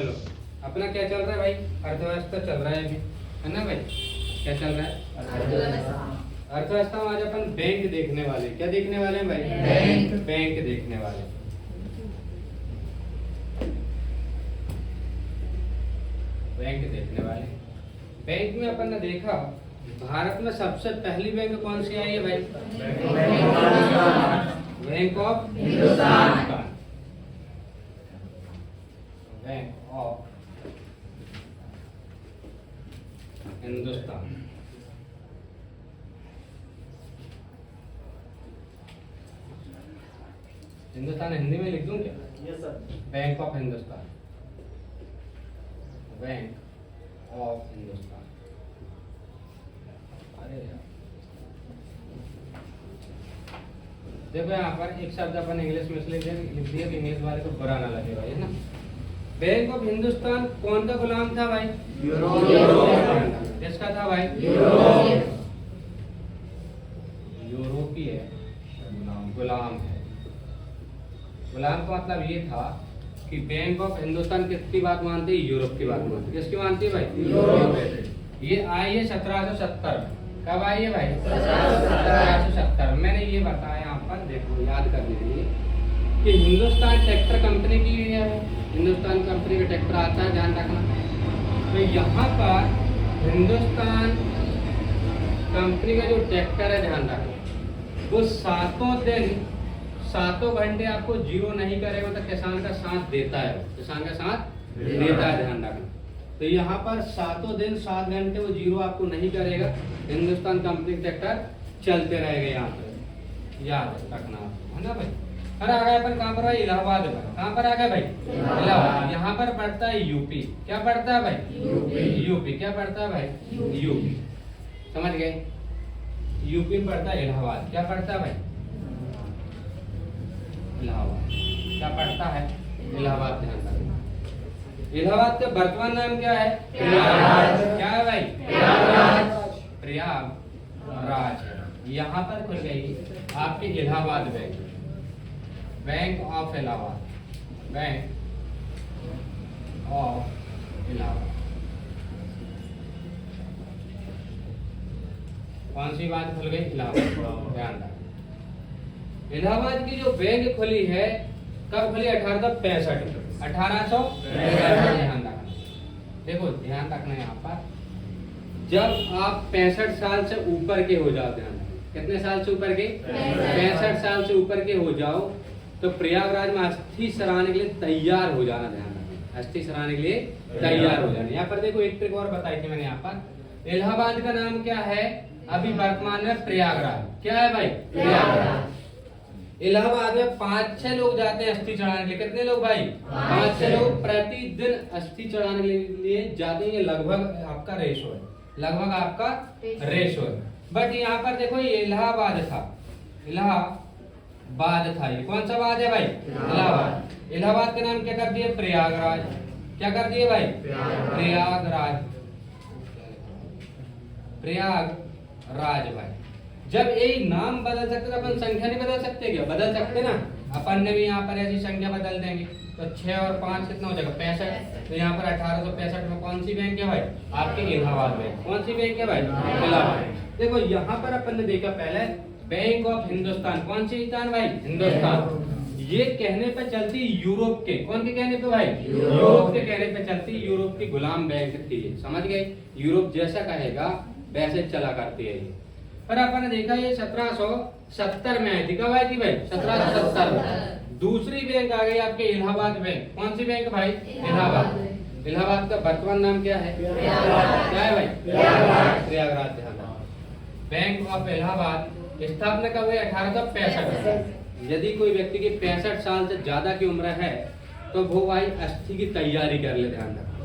चलो अपना क्या चल रहा है भाई, अर्थव्यवस्था चल रहा है अभी, है ना भाई, क्या चल रहा है अर्थव्यवस्था में। आज अपन बैंक देखने वाले, क्या देखने वाले हैं भाई, बैंक देखने वाले। बैंक देखने वाले, बैंक में अपन ने देखा भारत में सबसे पहली बैंक कौन सी आई है भाई, bank of Hindustan. Bank of Hindustan, Hindustan Hindi में लिख दूं क्या? Yes sir. Bank of Hindustan, bank of Hindustan. अरे यार देखो यहाँ पर एक शब्द अपन इंग्लिश में इसलिए लिख दिया कि इंग्लिश वाले को बुरा ना लगे भाई, है ना। बैंक ऑफ हिंदुस्तान कौन का गुलाम था भाई, किसका था भाई, यूरोपीय गुलाम है। गुलाम का मतलब ये था कि बैंक ऑफ हिंदुस्तान किसकी बात मानती है, यूरोप की बात मानती है। किसकी मानती है भाई, यूरोप। ये आई है 1770। कब आई है भाई, 1770। मैंने ये बताया यहाँ पर, देखो याद कर लीजिए कि हिंदुस्तान ट्रैक्टर कंपनी की है, हिंदुस्तान कंपनी का ट्रैक्टर आता है, ध्यान रखना। तो यहाँ पर हिंदुस्तान कंपनी का जो ट्रैक्टर है, ध्यान रखना, वो सातों घंटे आपको जीरो नहीं करेगा, मतलब किसान का साथ देता है, किसान का साथ देता है, ध्यान रखना। तो यहाँ पर 7 दिन 7 घंटे वो जीरो आपको नहीं करेगा, हिंदुस्तान कंपनी ट्रैक्टर चलते रहेगा यहाँ पर, याद रखना, है ना भाई। अरे आ गए अपन कहाँ पर भाई, इलाहाबाद पर। कहाँ पर आ गए भाई, इलाहाबाद। यहाँ पर पड़ता है यूपी। क्या पड़ता है भाई, यूपी। क्या पड़ता है भाई, यूपी, समझ गए। यूपी में पड़ता है इलाहाबाद। क्या पड़ता है भाई, इलाहाबाद। क्या पड़ता है, इलाहाबाद, ध्यान रखना। इलाहाबाद का वर्तमान नाम क्या है, क्या है भाई, प्रयागराज है। यहाँ पर खुल गई आपकी Allahabad bank, bank of Allahabad, bank of Allahabad. कौन सी बात खुल गई, इलाहाबाद, ध्यान रखना। इलाहाबाद की जो बैंक खुली है, कब खुली, 1865। 1865, ध्यान रखना। देखो ध्यान रखना यहाँ पर, जब आप 65 साल से ऊपर के हो जाओ, ध्यान रखना, कितने साल से ऊपर के, 65 साल से ऊपर के हो जाओ, तो प्रयागराज में अस्थि सराहने के लिए तैयार हो जाना, ध्यान रखना, अस्थि सराहने के लिए तैयार हो जाना। यहाँ पर देखो एक ट्रिक और बताई थी मैंने, यहाँ पर इलाहाबाद का नाम क्या है अभी वर्तमान में, प्रयागराज। क्या है भाई, प्रयागराज। इलाहाबाद में 5-6 लोग जाते हैं अस्थि चढ़ाने के लिए। कितने लोग भाई, 5-6 लोग प्रतिदिन अस्थि चढ़ाने के लिए जाते हैं। ये लगभग आपका रेशो है, लगभग आपका रेशो है। बट यहाँ पर देखो ये इलाहाबाद था, इलाहाबाद था, ये कौन सा बात है भाई, इलाहाबाद। इलाहाबाद का नाम क्या कर दिए, प्रयागराज। क्या कर दिए भाई, प्रयागराज, प्रयागराज भाई। जब यही नाम बदल सकते तो अपन संख्या नहीं बदल सकते क्या, बदल सकते ना। अपन ने भी यहाँ पर ऐसी संख्या बदल देंगे, तो 6 और 5 कितना हो जाएगा, 65। तो यहाँ पर 1865 में कौन सी बैंक है भाई, आपके इलाहाबाद बैंक। कौन सी बैंक है भाई, इलाहाबाद। देखो यहाँ पर अपन ने देखा पहले बैंक ऑफ हिंदुस्तान, कौन सी हिंदुस्तान भाई, हिंदुस्तान। ये कहने पे चलती यूरोप के, कौन के कहने पे भाई, यूरोप के कहने पे चलती, यूरोप की गुलाम बैंक थी, समझ गए। यूरोप जैसा कहेगा वैसे चला करती है ये। पर अपन ने देखा ये 1770 में आई थी। कब आई थी भाई, 1770 में। दूसरी बैंक आ गई आपके इलाहाबाद बैंक। कौन सी बैंक भाई, इलाहाबाद। इलाहाबाद का वर्तमान नाम क्या है, क्या है भाई, प्रयागराज, ध्यान रखना। बैंक ऑफ इलाहाबाद स्थापना कब हुई, 1865। यदि कोई व्यक्ति की 65 साल से ज्यादा की उम्र है तो वो भाई अस्थि की तैयारी कर ले, ध्यान रखना।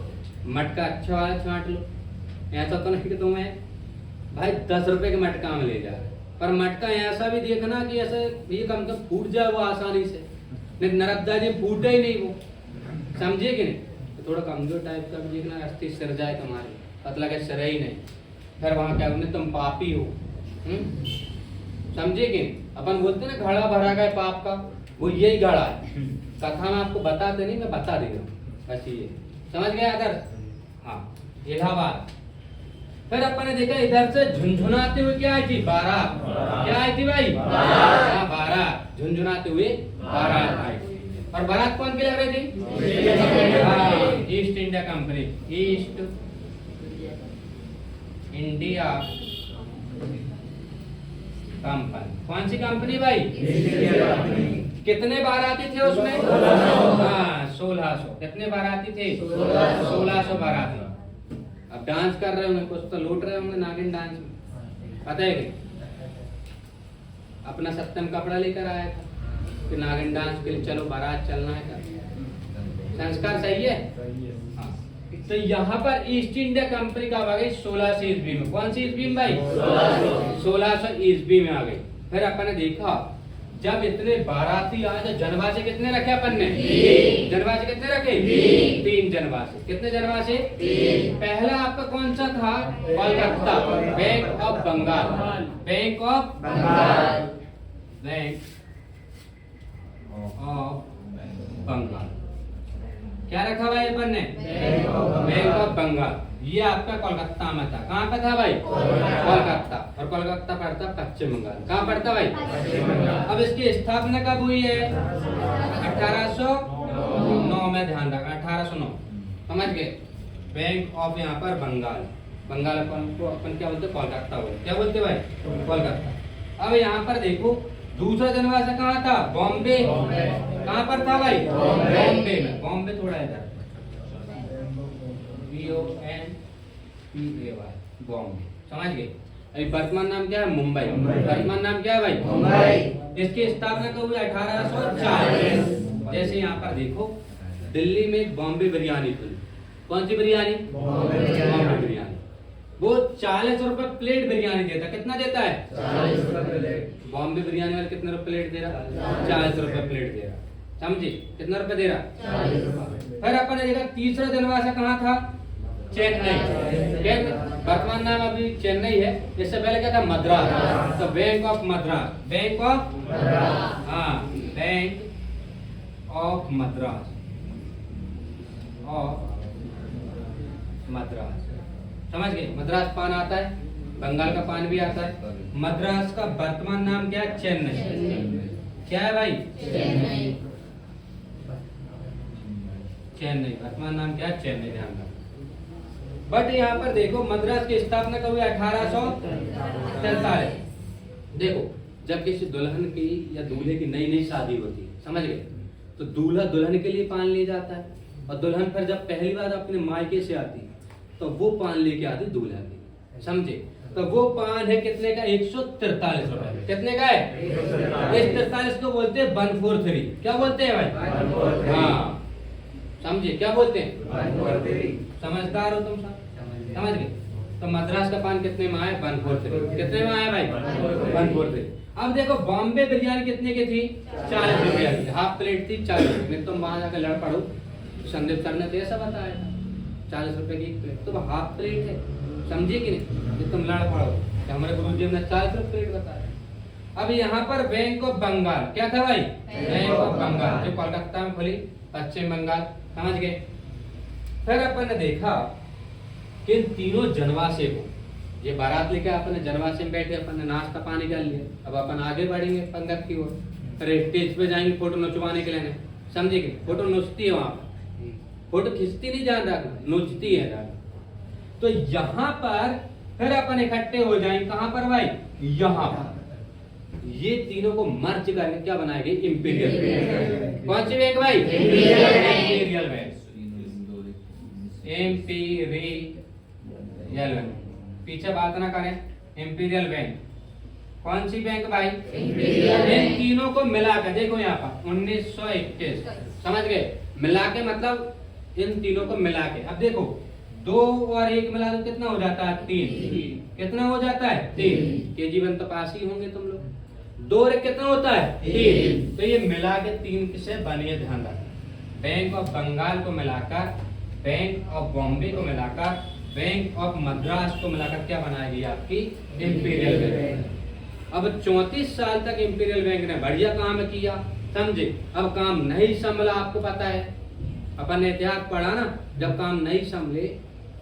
मटका अच्छा वाला छांट लो, ऐसा तो नहीं कि तुम्हें भाई 10 रुपए के मटका में ले जा, पर मटका ऐसा भी देखना कि ऐसे ये कम से फूट जाए वो आसानी से, नहीं नरकदा जी फूटे ही नहीं वो, समझे कि नहीं। तो थोड़ा कमजोर टाइप का भी देखना, अस्थि सिर जाए तुम्हारी, पतला के सिर ही नहीं, फिर वहां क्या बोलते तुम पापी हो, समझे कि नहीं। अपन बोलते ना घड़ा भरा गया पाप का, वो यही घड़ा है। कथा में आपको बताते नहीं, मैं बता दे रहा हूँ बस ये। समझ गए आदर्श? हाँ, इलाहाबाद। फिर अपन ने देखा इधर से झुनझुनाते हुए क्या आई थी? बारात। क्या आई थी भाई? हाँ, बारात। झुनझुनाते हुए बारात आई थी। और बारात कौन की लग रही थी? हाँ, east India company. East India company. कौन सी कंपनी भाई? कितने बाराती थे उसमें? हाँ, 1600। कितने बाराती थे? 1600 बाराती। अब डांस कर रहे होंगे, कुछ तो लूट रहे होंगे नागिन डांस में, पता है कि अपना सत्यम कपड़ा लेकर आया था कि नागिन डांस के लिए चलो बारात चलना है का। संस्कार सही है? हाँ। तो यहाँ पर ईस्ट इंडिया कंपनी कब आ गई? 1600 ईस्वी में। कौन सी ईस्वी में भाई? 1600 ईस्वी में आ गई। फिर अपन ने देखा जब इतने बाराती आए तो जनवासे कितने रखे अपन ने? जनवासे कितने रखे? 3 जनवासे। कितने जनवासे? पहला आपका कौन सा था? Kolkata, bank of Bengal. Bank of Bengal. Bank of Bengal. क्या रखा भाई अपन ने? Bank of Bengal. ये आपका कोलकाता में था। कहाँ पे था भाई? कोलकाता। और कोलकाता पड़ता पश्चिम बंगाल। कहाँ पड़ता भाई? अब इसकी स्थापना कब हुई है? 1809 में। ध्यान रखना, 1809। समझ गए? बैंक ऑफ यहाँ पर बंगाल। बंगाल अपन को अपन क्या बोलते? कोलकाता बोलते। क्या बोलते भाई? कोलकाता। अब यहाँ पर देखो दूसरा जनवासा कहाँ था? बॉम्बे। कहाँ पर था भाई? बॉम्बे में। बॉम्बे थोड़ा इधर, BOMBAY, बॉम्बे। समझ गए? अभी वर्तमान नाम क्या है? मुंबई। वर्तमान नाम क्या है भाई? मुंबई। इसकी स्थापना कब हुई? 1840। जैसे यहाँ पर देखो दिल्ली में बॉम्बे बिरयानी खुली। कौन सी बिरयानी? बॉम्बे बिरयानी। वो 40 रुपए प्लेट बिरयानी देता। कितना देता है? 40 रुपए प्लेट। बॉम्बे बिरयानी वाला कितने रुपए प्लेट दे रहा? 40 रुपए प्लेट दे रहा। समझे? कितना रुपए दे रहा? 40 रुपए। फिर अपन ने देखा तीसरा जनवासा कहाँ था? चेन्नई। वर्तमान नाम अभी चेन्नई है। इससे पहले क्या था? मद्रास। तो bank of Madras. Bank of, हाँ, बैंक ऑफ मद्रास। मद्रास। समझ गए? मद्रास पान आता है, बंगाल का पान भी आता है। मद्रास का वर्तमान नाम क्या है? चेन्नई। क्या है भाई? चेन्नई। वर्तमान नाम क्या है? चेन्नई। ध्यान रखना। बट यहाँ पर देखो मद्रास की स्थापना कब हुई? 1843। देखो जब किसी दुल्हन की या दूल्हे की नई नई शादी होती है, समझ गए, तो दूल्हा दुल्हन के लिए पान ले जाता है, और दुल्हन फिर जब पहली बार अपने मायके से आती तो वो पान लेके आती दूल्हा के। समझे? तो वो पान है कितने का? 143 रुपए। कितने का है? 143 को बोलते हैं 143। क्या बोलते हैं भाई? हाँ, समझे? क्या बोलते हैं? समझदार हो तुम सब? समझ गए? तो मद्रास का पान कितने में आया? 143। कितने में आया भाई? 143। अब देखो बॉम्बे बिरयानी कितने की थी? 40 रुपया की। हाफ प्लेट थी 40 रुपये। तुम वहां जाकर लड़ पड़ो, संदीप सर ने तो ऐसा बताया था 40 रुपए की एक प्लेट। तो हाफ प्लेट है, समझे कि नहीं? कि तुम लड़ पड़ो कि हमारे गुरु जी ने 40 रुपए प्लेट बताया। अब यहाँ पर बैंक ऑफ बंगाल क्या था भाई? बैंक ऑफ बंगाल, जो कोलकाता में खुली, पश्चिम बंगाल। समझ गए? फिर अपन ने देखा कि इन तीनों जनवासे को, ये बारात लेकर अपन ने जनवासे में बैठे, अपन ने नाश्ता पानी कर लिया। अब अपन आगे बढ़ेंगे पंगत की ओर, फिर स्टेज पे जाएंगे फोटो नचवाने के लिए। समझे कि फोटो नोचती है वहां पर, फोटो खींचती नहीं, जान रहा नोचती है जान। तो यहाँ पर फिर अपन इकट्ठे हो जाएंगे। कहां पर भाई? यहाँ पर। ये तीनों को मर्ज करके क्या बनाएंगे? Imperial bank. कौन सी बैंक भाई? Imperial bank. Imperial bank. पीछे बात ना करें। इंपीरियल बैंक कौन सी बैंक भाई? इन तीनों को मिलाकर देखो यहाँ पर 1921। समझ गए? मिला के मतलब इन तीनों को मिला के। अब देखो 2 और 1 मिला तो कितना हो जाता है? 3। कितना हो जाता है? 3। केजी 1 तो पास ही होंगे तुम लोग। 2 और 1 कितना होता है? 3। तो ये मिला के 3 से बने। ध्यान रखना, बैंक ऑफ बंगाल को मिलाकर, बैंक ऑफ बॉम्बे को मिलाकर, बैंक ऑफ मद्रास को मिलाकर क्या बनाएगी? आपकी इंपीरियल बैंक। अब 34 साल तक इंपीरियल बैंक ने बढ़िया काम किया। समझे? अब काम नहीं संभला, आपको पता है। अपन ने इतिहास पढ़ा ना, जब काम नहीं संभले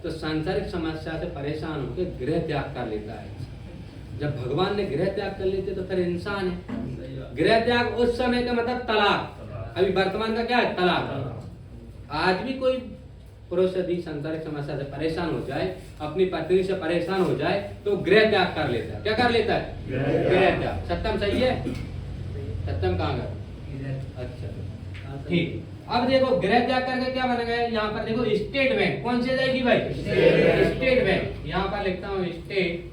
तो सांसारिक समस्या से परेशान होकर गृह त्याग कर लेता है। जब भगवान ने गृह त्याग कर लेते तो फिर इंसान है। गृह त्याग उस समय का मतलब तलाक, अभी वर्तमान का क्या है, तलाक। आज भी कोई पुरुष यदि सांसारिक समस्या से परेशान हो जाए, अपनी पत्नी से परेशान हो जाए तो गृह त्याग कर लेता है। क्या कर लेता है? गृह त्याग। सत्यम सही है? सत्यम कहाँ गया? अच्छा ठीक। अब देखो गृह त्याग करके क्या बन गया, यहाँ पर देखो स्टेट बैंक। कौन सी जाएगी भाई? State bank. यहाँ पर लिखता हूँ स्टेट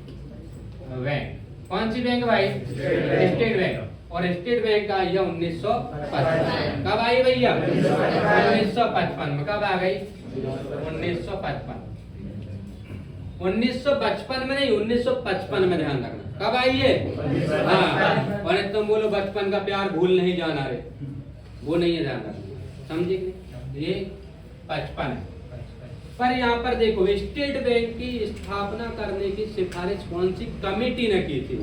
बैंक। कौन सी बैंक भाई? State bank. और स्टेट बैंक का यह 1955। कब आई भैया? 1955 में। कब आ गई? 1955। 1955 में नहीं, 1955 में, ध्यान रखना। कब आई है? हाँ। और तुम बोलो बचपन का प्यार भूल नहीं जाना रे, वो नहीं है, ध्यान रखना। समझे कि नहीं? ये 55 है। पर यहाँ पर देखो स्टेट बैंक की स्थापना करने की सिफारिश कौन सी कमेटी ने की थी?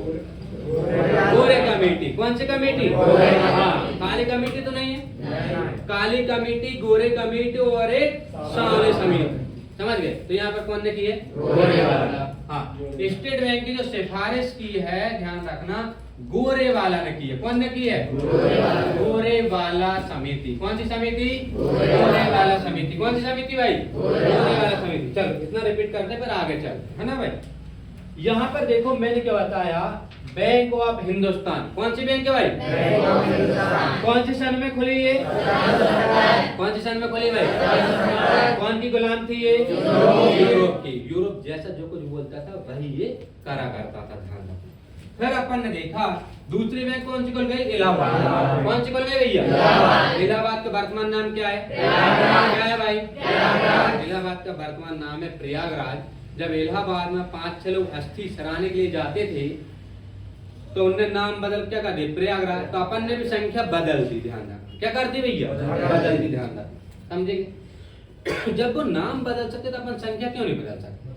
गोरे कमेटी। कौन सी कमेटी? हाँ, काली कमेटी तो नहीं है। काली कमेटी, गोरे कमेटी और एक सांवले समिति। समझ गए? तो यहाँ पर कौन ने की है? गोरे वाला। हाँ, स्टेट बैंक की जो सिफारिश की है, ध्यान रखना, गोरे वाला ने की है। कौन ने की है? गोरे वाला समिति। कौन सी समिति? गोरे वाला समिति। कौन सी समिति भाई? गोरे वाला समिति। चलो इतना रिपीट करते पर आगे चल, है ना भाई। यहाँ पर देखो मैंने क्या बताया, बैंक ऑफ हिंदुस्तान। कौन सी बैंक है भाई? कौन सी सन में खुली है? कौन सी सन में खुली भाई? कौन की गुलाम थी ये? यूरोप की। यूरोप जैसा जो कुछ बोलता था वही ये करा करता था, ध्यान रखना। फिर अपन ने देखा दूसरी बैंक कौन सी खुल गई? इलाहाबाद। कौन सी खुल गई भैया? इलाहाबाद का वर्तमान नाम क्या है? क्या है भाई? इलाहाबाद का वर्तमान नाम है प्रयागराज। जब इलाहाबाद में 5-6 लोग अस्थि सराहने के लिए जाते थे तो उनने नाम बदल क्या कर दिया? प्रयागराज। तो अपन ने भी संख्या बदल दी, ध्यान रखना। क्या कर दी भैया? बदल दी, ध्यान रखना। समझेंगे? जब वो नाम बदल सकते तो अपन संख्या क्यों नहीं बदल सकते?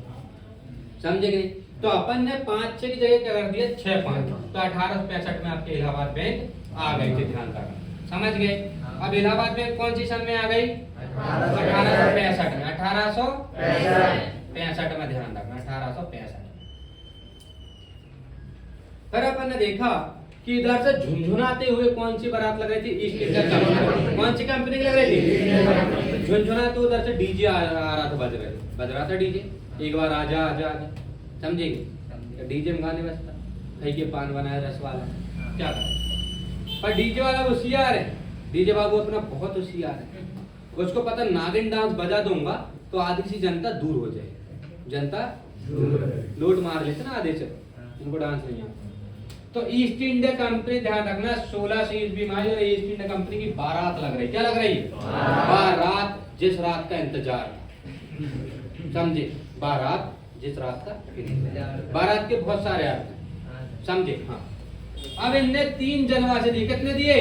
समझेंगे? तो अपन ने 5-6 की जगह क्या कर दिया? 6-5। तो 1865 में आपके इलाहाबाद बैंक आ गई थी, ध्यान रखना। समझ गए? अब इलाहाबाद बैंक कौन सी सन में आ गई? 1865 में। 1865 में, ध्यान रखना, 1865। फिर अपन ने देखा कि इधर से झुंझुनाते हुए कौन सी बारात लग रही थी? East India company. कौन सी कंपनी की लग रही थी? झुंझुनाते उधर से डीजे आ रहा था, बज रहा था डीजे। एक बार आजा आजा आजा, समझेंगे? डीजे में गाने बजता, कहीं के पान बनाए रस वाला, क्या करें? पर डीजे वाला होशियार है, डीजे बाबू अपना बहुत होशियार है। उसको पता नागिन डांस बजा दूंगा तो आधी सी जनता दूर हो जाएगी। जनता लोट मार लेते ना आधे से, उनको डांस नहीं आता। तो ईस्ट इंडिया कंपनी, ध्यान रखना, 1600 ईस्वी में आई और ईस्ट इंडिया कंपनी की बारात लग रही। क्या लग रही? बारात। जिस रात का इंतजार, समझे? बारात जिस रात का इंतजार। बारात के बहुत सारे अर्थ हैं, समझे? हाँ। अब इनने 3 जनवासी दिए। कितने दिए?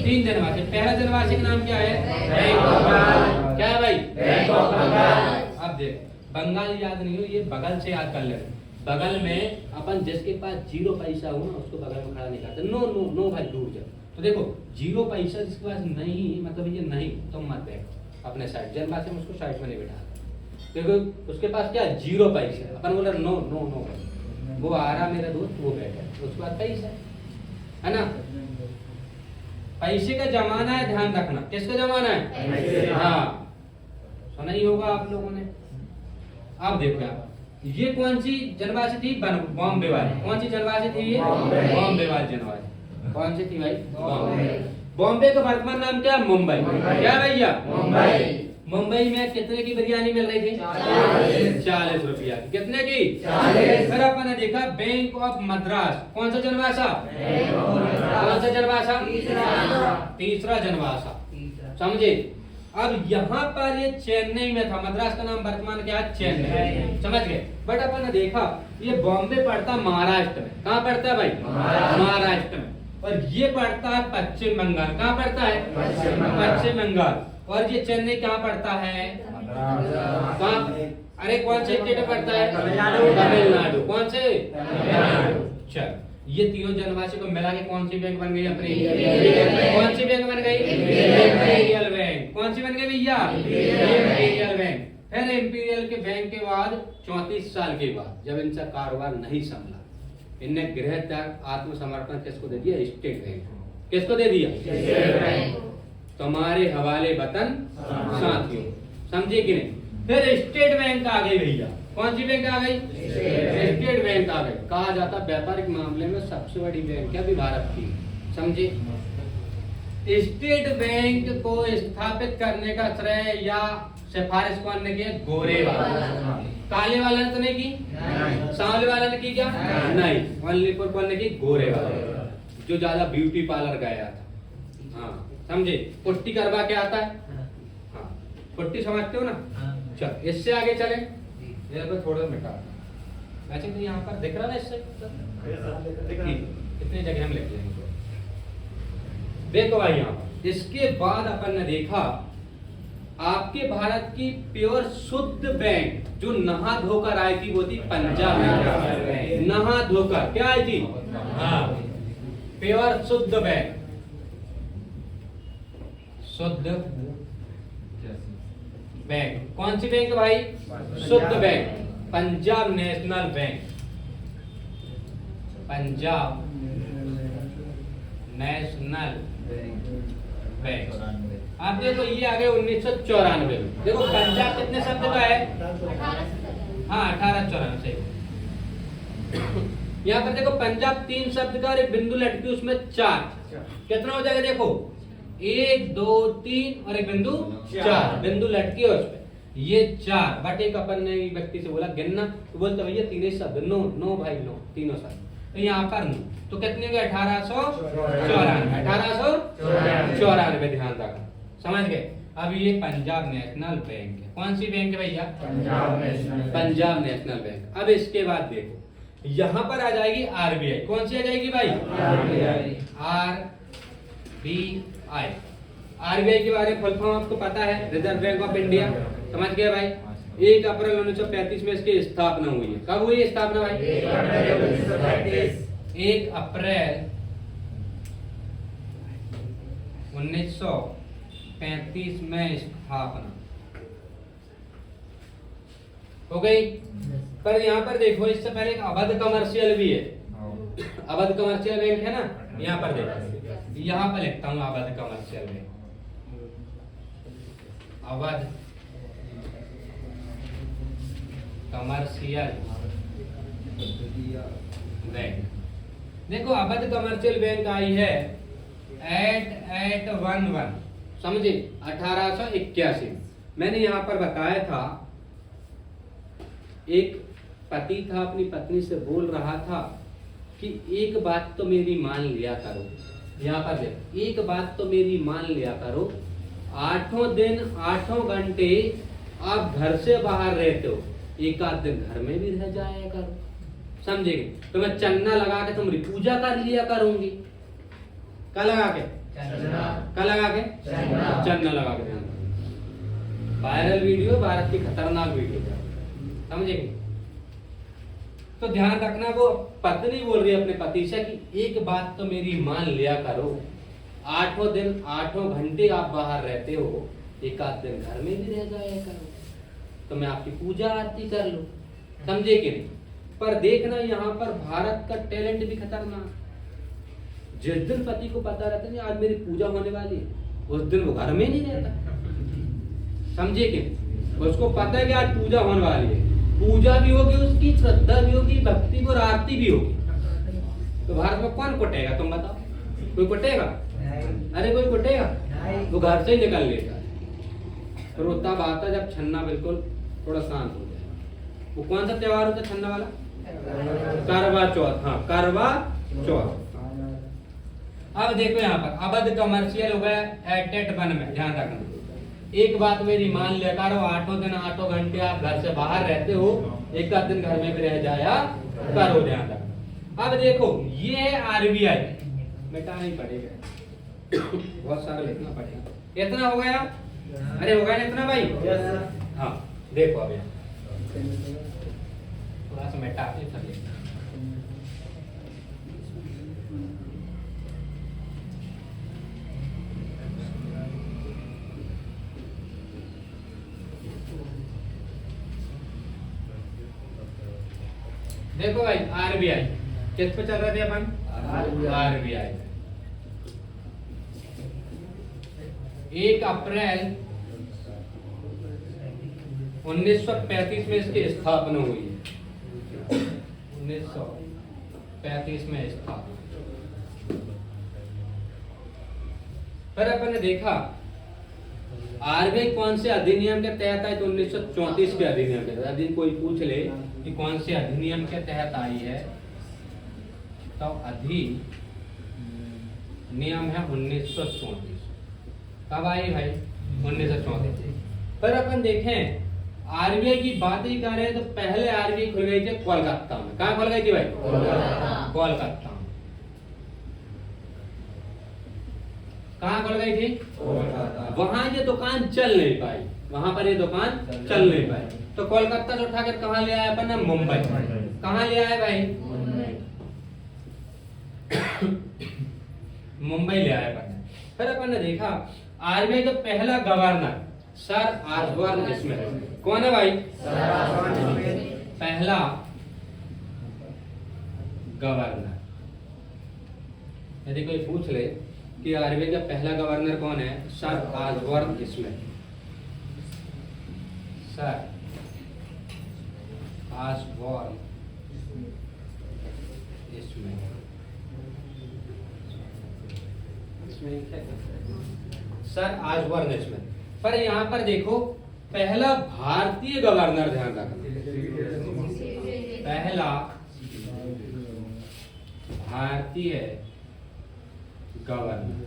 3 जनवासी। पहला जनवासी का नाम क्या है? क्या है भाई? अब देख, बंगाल याद नहीं हो, ये बगल से याद कर ले। बगल में अपन जिसके पास 0 पैसा हो ना उसको बगल में खड़ा नहीं करते। नो नो नो भाई, दूर जाओ। तो देखो 0 पैसा जिसके पास नहीं, मतलब ये नहीं, तुम मत बैठो अपने साइड। जनवासी में उसको साइड में नहीं बैठा, क्योंकि उसके पास क्या? 0 पैसा। अपन बोला नो नो नो, वो आ रहा मेरा दोस्त, वो बैठा, उसके बाद पैसा है ना। पैसे का जमाना है, ध्यान रखना। किसका जमाना है? हाँ, सुना ही होगा आप लोगों ने। अब देखो आप, ये कौन सी जनवासी थी? बॉम्बे वाली। कौन सी जनवासी थी ये? बॉम्बे वाली जनवासी। कौन सी थी भाई? बॉम्बे। बॉम्बे का वर्तमान नाम क्या? मुंबई। क्या भैया? मुंबई। मुंबई में कितने की बिरयानी मिल रही थी? 40 रुपया की। कितने की? 40। फिर अपन ने देखा बैंक ऑफ मद्रास। कौन सा जनवासा? कौन सा जनवासा? तीसरा जनवासा, समझे? अब यहाँ पर ये चेन्नई में था। मद्रास का नाम वर्तमान क्या है? चेन्नई। समझ गए? बट अपन ने देखा ये बॉम्बे पड़ता महाराष्ट्र में। कहाँ पड़ता है भाई? महाराष्ट्र में। और ये पड़ता है पश्चिम बंगाल। कहाँ पड़ता है? पश्चिम बंगाल। और ये चेन्नई कहाँ पड़ता है? कहाँ? अरे कौन से स्टेट में पड़ता है? तमिलनाडु। कौन से? चल, ये तीनों जनवासी को मिला के कौन सी बैंक बन गई अपनी? कौन सी बैंक बन गई? Indian bank. कौन सी बन गई भैया? Imperial bank. फिर इंपीरियल के बैंक के बाद 34 साल के बाद जब इनसे कारोबार नहीं संभला, इनने गृह त्याग आत्मसमर्पण किसको दे दिया? State bank. किसको दे दिया? State bank. तुम्हारे हवाले वतन साथियों, समझे कि नहीं? फिर स्टेट बैंक आ गई भैया। कौन सी बैंक आ गई? स्टेट बैंक आ गई। कहा जाता व्यापारिक मामले में सबसे बड़ी बैंक है अभी भारत की, समझे? स्टेट बैंक को स्थापित करने का श्रेय या सिफारिश कौन ने की? गोरे वाला। काले वाला ने तो नहीं की? सांवले वाला ने की क्या? नहीं। ओनली फॉर कौन ने की? गोरे वाला, जो ज्यादा ब्यूटी पार्लर गया था। हाँ, समझे? पुट्टी करवा के आता है। हाँ, पुट्टी समझते हो ना? चल, इससे आगे चले। ये तो थोड़ा मिटा वैसे तो यहाँ पर दिख रहा है इससे कितनी जगह हम लिख लेंगे। देखो भाई यहाँ पर इसके बाद अपन ने देखा आपके भारत की प्योर शुद्ध बैंक जो नहा धोकर आई थी वो थी पंजाब बैंक। नहा धोकर क्या आई थी? हाँ, प्योर शुद्ध बैंक। शुद्ध बैंक कौन सी बैंक भाई? शुद्ध bank, Punjab national bank. Punjab national bank. आप देखो ये आ गए 1994 में। देखो पंजाब कितने शब्द का है? हाँ, 1894 से। यहाँ पर देखो पंजाब 3 शब्द का और एक बिंदु लटकी उसमें 4। कितना हो जाएगा? देखो 1 2 3 और एक बिंदु 4 बिंदु लटकी है उसमें, ये 4। बट एक अपन ने व्यक्ति से बोला गिनना, तो बोलते भैया 3 ही शब्द। नो नो भाई नो, तीनों शब्द। तो यहाँ पर नो, तो कितने हो गए? 1894। 1894 ध्यान रखना, समझ गए? अब ये पंजाब नेशनल बैंक है। कौन सी बैंक है भैया? Punjab national bank. अब इसके बाद देखो यहाँ पर आ जाएगी आरबीआई। कौन सी आ जाएगी भाई? आरबीआई। आरबीआई के बारे में फुल फॉर्म आपको पता है, रिजर्व बैंक ऑफ इंडिया। समझ गए भाई? 1 अप्रैल 1935 में इसकी स्थापना हुई है। कब हुई स्थापना भाई? 1 अप्रैल 1935 में स्थापना हो गई। पर यहाँ पर देखो इससे पहले एक अवध कमर्शियल भी है। अवध कमर्शियल बैंक है ना, यहाँ पर देखो, यहाँ पर लिखता हूँ Awadh commercial bank. Awadh commercial bank. देखो अवध कमर्शियल बैंक आई है 8811, समझे? 1881। मैंने यहाँ पर बताया था एक पति था अपनी पत्नी से बोल रहा था कि एक बात तो मेरी मान लिया करो। यहाँ पर देखो, एक बात तो मेरी मान लिया करो, 8 दिन 8 घंटे आप घर से बाहर रहते हो, एक आध दिन घर में भी रह जाया करो, समझेंगे? तो मैं चन्ना लगा के तुम्हारी पूजा कर लिया करूंगी। क्या लगा के? क्या लगा के? चन्ना लगा के। वायरल वीडियो, भारत की खतरनाक वीडियो, समझेंगे? तो ध्यान रखना, वो पत्नी बोल रही है अपने पति से कि एक बात तो मेरी मान लिया करो, 8 दिन 8 घंटे आप बाहर रहते हो, एक आध दिन घर में भी रह जाया करो, तो मैं आपकी पूजा आरती कर लूं, समझे कि नहीं? पर देखना यहाँ पर भारत का टैलेंट भी खतरनाक। जिस दिन पति को पता रहता है आज मेरी पूजा होने वाली है, उस दिन वो घर में नहीं रहता, समझे कि? उसको पता है कि आज पूजा होने वाली है, पूजा भी होगी, उसकी श्रद्धा भी होगी, भक्ति और आरती भी होगी। तो भारत में कौन कुटेगा? तुम बताओ, कोई कुटेगा? अरे कोई कुटेगा? वो घर से ही निकल लेता है। फिर वो तब आता जब छन्ना बिल्कुल थोड़ा शांत हो जाए। वो कौन सा त्योहार होता है छन्ना वाला? करवा चौथ। हाँ, करवा चौथ। अब देखो यहाँ पर अवध कमर्शियल हो गया 88 में। ध्यान रखना, एक बात मेरी मान लिया करो, 8 दिन 8 घंटे आप घर से बाहर रहते हो, एक आध दिन घर में भी रह जाया करो, ध्यान रखना। अब देखो ये है आरबीआई, मिटाना ही पड़ेगा, बहुत सारा लिखना पड़ेगा। इतना हो गया? अरे हो गया ना इतना भाई? हाँ, देखो अब यहाँ थोड़ा सा मिटाते चलिए। देखो भाई आरबीआई किस पे चल रहे थे अपन? आरबीआई 1 अप्रैल 1935 में इसकी स्थापना हुई है। 1935 में स्थापना। फिर अपन ने देखा आरबीआई कौन से अधिनियम के तहत आई, तो 1934 के अधिनियम के तहत। यदि कोई पूछ ले कि कौन से अधिनियम के तहत आई है, तो अधिनियम है 1934। कब आई भाई? 1934। फिर अपन देखें आरबीआई की बात ही कर रहे हैं, तो पहले आरबीआई खुल गई थी कोलकाता में। कहाँ खुल गई थी भाई? कोलकाता में। कहाँ खुल गई थी? वहां ये दुकान चल नहीं पाई, वहां पर ये दुकान चल नहीं पाई, तो कोलकाता से उठाकर कहाँ ले आया अपन ने? मुंबई। कहाँ ले आया भाई? मुंबई ले आया अपन ने। फिर अपन ने देखा आरबीआई का पहला गवर्नर सर ऑसबॉर्न स्मिथ। कौन है भाई? पहला गवर्नर। यदि कोई पूछ ले कि आरबीआई का पहला गवर्नर कौन है, sir Osborne Smith. Sir Osborne Smith, sir Osborne Smith. पर यहाँ पर देखो पहला भारतीय गवर्नर, ध्यान रखना, पहला भारतीय गवर्नर,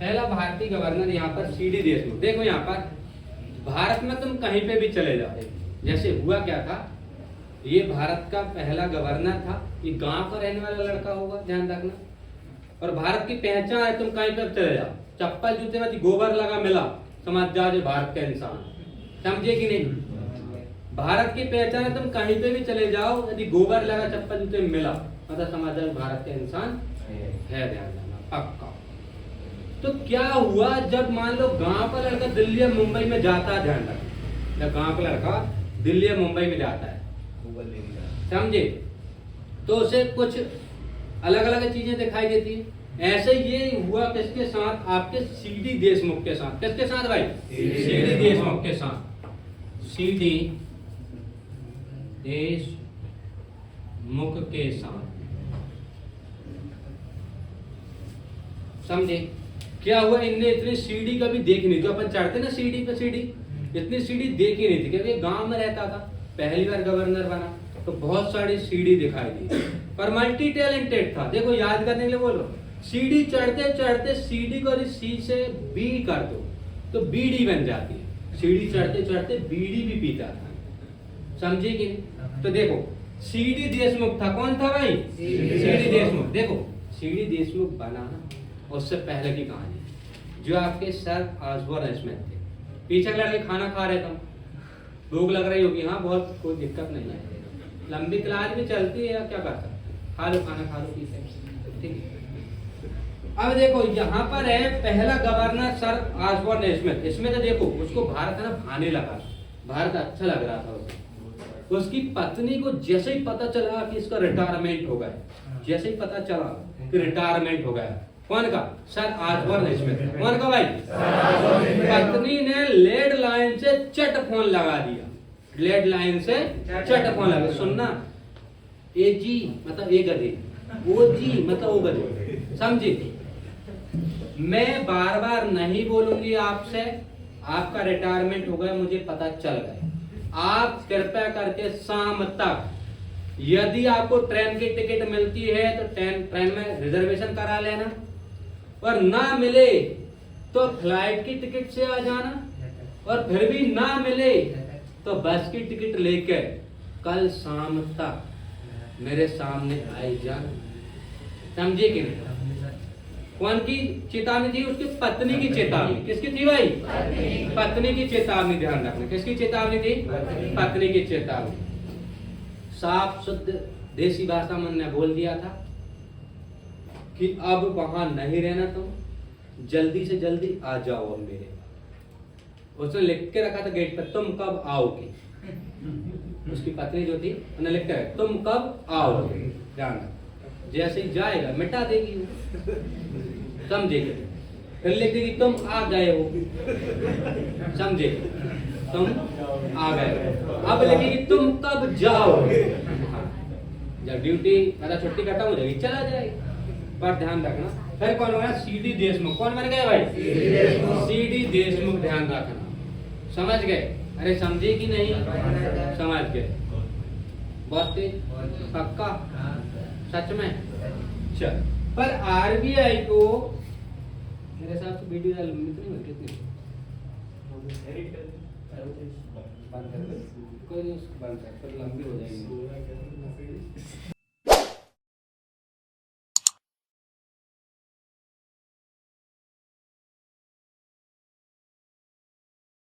पहला भारतीय गवर्नर यहाँ पर सीडी देशमुख। देखो यहाँ पर भारत में तुम कहीं पे भी चले जाओ, जैसे हुआ क्या था, ये भारत का पहला गवर्नर था, ये गांव पर रहने वाला लड़का होगा, ध्यान रखना। और भारत की पहचान है, तुम कहीं पे चले जाओ, चप्पल जूते में गोबर लगा मिला, समझ जाओ जो भारत का इंसान। समझे कि नहीं? भारत की पहचान है, तुम कहीं पे भी चले जाओ, यदि गोबर लगा चप्पल जूते में मिला, मतलब समझ जाओ भारत का इंसान है, ध्यान रखना पक्का। तो क्या हुआ जब मान लो गांव का लड़का दिल्ली या मुंबई में जाता है, ध्यान रखना, जब गांव का लड़का दिल्ली या मुंबई में जाता है, समझे, तो उसे कुछ अलग अलग चीजें दिखाई देती है। ऐसे ये हुआ किसके साथ? आपके सीडी देशमुख के साथ। किसके साथ भाई? सीडी देशमुख के साथ। सीडी देशमुख के साथ, समझे? क्या हुआ, इनने इतनी सीडी कभी देखी नहीं, जो अपन चढ़ते ना सीडी पे, सीडी इतनी सीडी देखी नहीं थी, क्योंकि गांव में रहता था, पहली बार गवर्नर बना, तो बहुत सारी सीडी दिखाई दी, पर मल्टी टैलेंटेड था। देखो याद करने के लिए बोलो, सीडी चढ़ते चढ़ते सीडी को सी से बी कर दो तो बीड़ी बन जाती है। सीडी चढ़ते चढ़ते बीड़ी भी पीता था, समझे कि नहीं? तो देखो सीडी देशमुख था, कौन था भाई? सीडी देशमुख। देखो सीडी देशमुख बना उससे पहले की कहानी, जो आपके सर ऑसबॉर्न स्मिथ थे, पीछे लड़के खाना खा रहे थे, भूख लग रही होगी, हाँ बहुत, कोई दिक्कत नहीं है, लंबी क्लास भी चलती है, क्या कर सकते, खा लो खाना, खा लो, पीछे, ठीक है। अब देखो यहाँ पर है पहला गवर्नर सर ऑसबॉर्न स्मिथ। इसमें तो देखो उसको भारत है ना भाने लगा, भारत अच्छा लग रहा था उसे। उसकी पत्नी को जैसे ही पता चला कि इसका रिटायरमेंट हो गया, जैसे ही पता चला कि रिटायरमेंट हो गया, कौन का? Sir Osborne Smith. कौन का भाई? पत्नी ने लेड लाइन से चट फोन लगा दिया, लेड लाइन से चट फोन लगा, सुनना, ए जी मतलब ए गधे, ओ जी मतलब ओ गधे, समझे? मैं बार बार नहीं बोलूंगी आपसे, आपका रिटायरमेंट हो गया, मुझे पता चल गया। आप कृपया करके शाम तक, यदि आपको ट्रेन की टिकट मिलती है तो ट्रेन में रिजर्वेशन करा लेना, और ना मिले तो फ्लाइट की टिकट से आ जाना, और फिर भी ना मिले तो बस की टिकट लेके कल शाम तक मेरे सामने आई जाना, समझे कि नहीं? कौन की चेतावनी थी? उसकी पत्नी की चेतावनी। किसकी थी भाई? पत्नी की चेतावनी, ध्यान रखना। किसकी चेतावनी थी? पत्नी की चेतावनी। साफ शुद्ध देसी भाषा में ने बोल दिया था कि अब वहां नहीं रहना, तुम जल्दी से जल्दी आ जाओ अब मेरे। उसने लिख के रखा था गेट पर, तुम कब आओगे, उसकी पत्नी जो थी उन्होंने लिखा है तुम कब आओगे, ध्यान रखो। जैसे ही जाएगा मिटा देगी वो, समझेगी। फिर लिख देगी तुम आ गए हो, समझे, तुम आ गए हो। अब लिखेगी तुम कब जाओगे, जब ड्यूटी मतलब छुट्टी खत्म हो जाएगी चला जाएगा। पर ध्यान रखना। फिर कौन बना? सीडी देशमुख। कौन बन गए भाई? सीडी देशमुख। ध्यान रखना, समझ गए? अरे समझे कि नहीं? समझ गए। बहुत तेज, पक्का, सच में? चल, पर आरबीआई को मेरे हिसाब से वीडियो लंबी तो नहीं होती, कितनी बंद कर दो, कोई नहीं, बंद कर, फिर लंबी हो जाएगी।